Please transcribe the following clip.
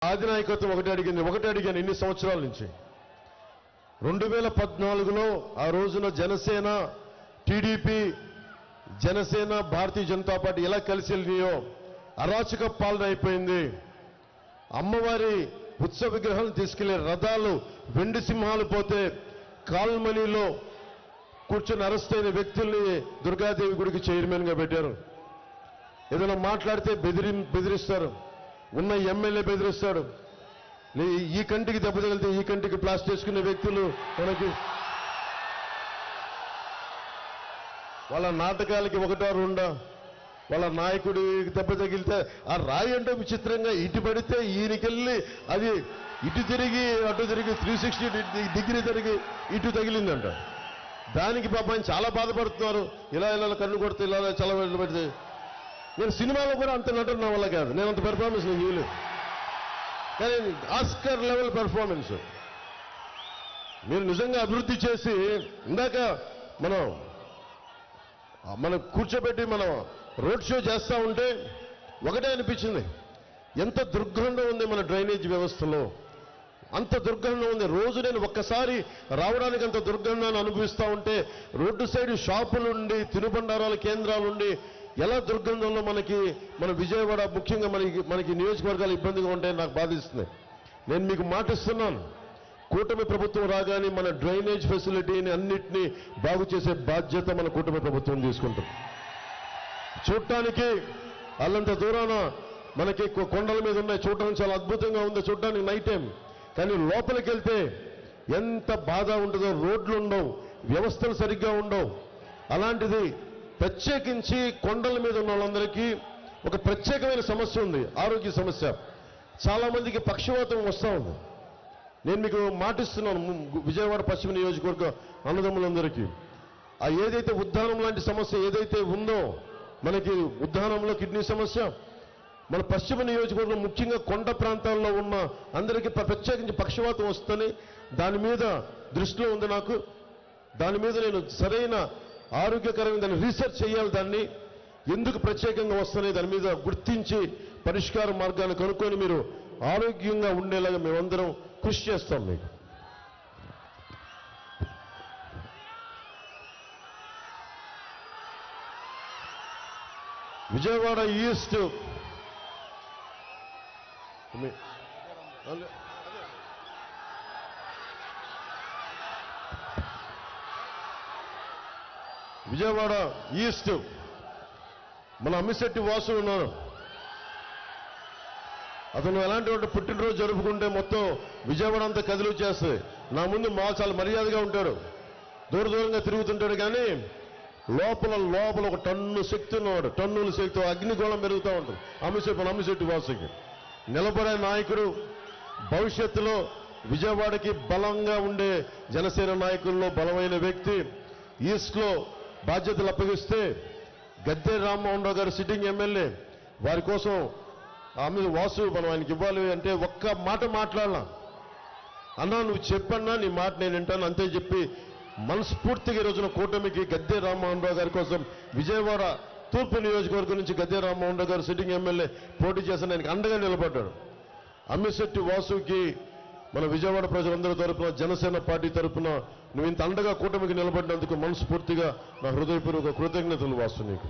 ఆదినాయకత్వం ఒకటి అడిగాను ఇన్ని సంవత్సరాల నుంచి 2014లో ఆ రోజున జనసేన టీడీపీ జనసేన భారతీయ జనతా పార్టీ ఎలా కలిసి వెళ్ళినాయో అరాచక పాలన అయిపోయింది. అమ్మవారి ఉత్సవ విగ్రహాలను తీసుకెళ్లే రథాలు వెండి సింహాలు పోతే కాల్మనీలో కూర్చొని అరెస్ట్ అయిన వ్యక్తుల్ని దుర్గాదేవి గుడికి చైర్మన్ గా పెట్టారు. ఏదైనా మాట్లాడితే బెదిరిస్తారు. ఉన్న ఎమ్మెల్యే బెదిరిస్తాడు. ఈ కంటికి దెబ్బ తగిలితే ఈ కంటికి ప్లాస్టర్ వేసుకునే వ్యక్తులు మనకి వాళ్ళ నాటకాలకి ఒకటో రెండో వాళ్ళ నాయకుడికి దెబ్బ తగిలితే ఆ రాయి అంటే విచిత్రంగా ఇటు పడితే ఈయనకెళ్ళి అది ఇటు తిరిగి అటు తిరిగి 360 డిగ్రీ తిరిగి ఇటు తగిలిందంట. దానికి పాపం చాలా బాధపడుతున్నారు. ఇలా కన్ను కొడితే ఇలా చాలా పెడితే నేను సినిమాలో కూడా అంత నటన నా వల్ల కాదు. నేను అంత పెర్ఫార్మెన్స్ నేను చేయలేదు. కానీ ఆస్కర్ లెవెల్ పెర్ఫార్మెన్స్ మీరు నిజంగా అభివృద్ధి చేసి ఇందాక మనం కూర్చోబెట్టి మనం రోడ్ షో చేస్తూ ఉంటే ఒకటే అనిపించింది, ఎంత దుర్గంధం ఉంది మన డ్రైనేజ్ వ్యవస్థలో, అంత దుర్గంధం ఉంది. రోజు నేను ఒక్కసారి రావడానికి అంత దుర్గంధాన్ని అనుభవిస్తూ ఉంటే రోడ్డు సైడ్ షాపులుండి తినుబండారాల కేంద్రాలుండి ఎలా దుర్గంధంలో మన విజయవాడ ముఖ్యంగా మనకి నియోజకవర్గాలు ఇబ్బందిగా ఉంటాయని నాకు బాధిస్తుంది. నేను మీకు మాటిస్తున్నాను, కూటమి ప్రభుత్వం రాగానే మన డ్రైనేజ్ ఫెసిలిటీని అన్నిటినీ బాగు చేసే బాధ్యత మన కూటమి ప్రభుత్వం తీసుకుంటుంది. చూడటానికి అల్లంత దూరాన మనకి కొండల మీద ఉన్నాయి, చూడటానికి చాలా అద్భుతంగా ఉంది చూడటానికి నైట్ టైం. కానీ లోపలికి వెళ్తే ఎంత బాధ ఉంటుందో, రోడ్లు ఉండవు, వ్యవస్థలు సరిగ్గా ఉండవు. అలాంటిది ప్రత్యేకించి కొండల మీద ఉన్న వాళ్ళందరికీ ఒక ప్రత్యేకమైన సమస్య ఉంది, ఆరోగ్య సమస్య. చాలా మందికి పక్షవాతం వస్తూ ఉంది. నేను మీకు మాటిస్తున్నాను, విజయవాడ పశ్చిమ నియోజకవర్గ అన్నదమ్ములందరికీ ఆ ఏదైతే ఉద్దానం లాంటి సమస్య ఏదైతే ఉందో, మనకి ఉద్దానంలో కిడ్నీ సమస్య, మన పశ్చిమ నియోజకవర్గం ముఖ్యంగా కొండ ప్రాంతాల్లో ఉన్న అందరికీ ప్రత్యేకించి పక్షవాతం వస్తుందని దాని మీద దృష్టిలో ఉంది నాకు. దాని మీద నేను సరైన ఆరోగ్యకరమైన దాన్ని రీసెర్చ్ చేయాలి. దాన్ని ఎందుకు ప్రత్యేకంగా వస్తున్నాయి దాని మీద గుర్తించి పరిష్కార మార్గాన్ని కనుక్కొని మీరు ఆరోగ్యంగా ఉండేలాగా మేమందరం కృషి చేస్తాం. మీకు విజయవాడ ఈస్ట్ విజయవాడ ఈస్ట్ మన అమ్మిశెట్టి వాసు ఉన్నారు. అతను ఎలాంటి పుట్టినరోజు జరుపుకుంటే మొత్తం విజయవాడ అంతా కదిలి చేస్తుంది. నా ముందు చాలా మర్యాదగా ఉంటాడు, దూరంగా తిరుగుతుంటాడు. కానీ లోపల ఒక టన్ను శక్తి ఉన్నవాడు, టన్నుల శక్తి, అగ్నిగోళం పెరుగుతూ ఉంటుంది. అమ్మిశెట్టి వాసుకి నిలబడే నాయకుడు. భవిష్యత్తులో విజయవాడకి బలంగా ఉండే జనసేన నాయకుల్లో బలమైన వ్యక్తి. ఈస్ట్లో బాధ్యతలు అప్పగిస్తే గద్దె రామ్మోహన్ రావు గారు సిట్టింగ్ ఎమ్మెల్యే, వారి కోసం వాసు మనం ఆయనకి ఇవ్వాలి అంటే ఒక్క మాట మాట్లాడలా. అన్నా నువ్వు చెప్పన్నా నీ మాట నేను వింటాను అంతే చెప్పి మనస్ఫూర్తిగా ఈ రోజున కూటమికి గద్దె రామ్మోహన్ రావు గారి కోసం విజయవాడ తూర్పు నియోజకవర్గం నుంచి గద్దె రామ్మోహన్ రావు గారు సిట్టింగ్ ఎమ్మెల్యే పోటీ చేసిన ఆయనకి అండగా నిలబడ్డాడు. అమ్మిశెట్టి వాసుకి మన విజయవాడ ప్రజలందరి తరపున జనసేన పార్టీ తరపున నువ్వు ఇంత అండగా కూటమికి నిలబడినందుకు మనస్ఫూర్తిగా నా హృదయపూర్వక కృతజ్ఞతలు వాసు నీకు.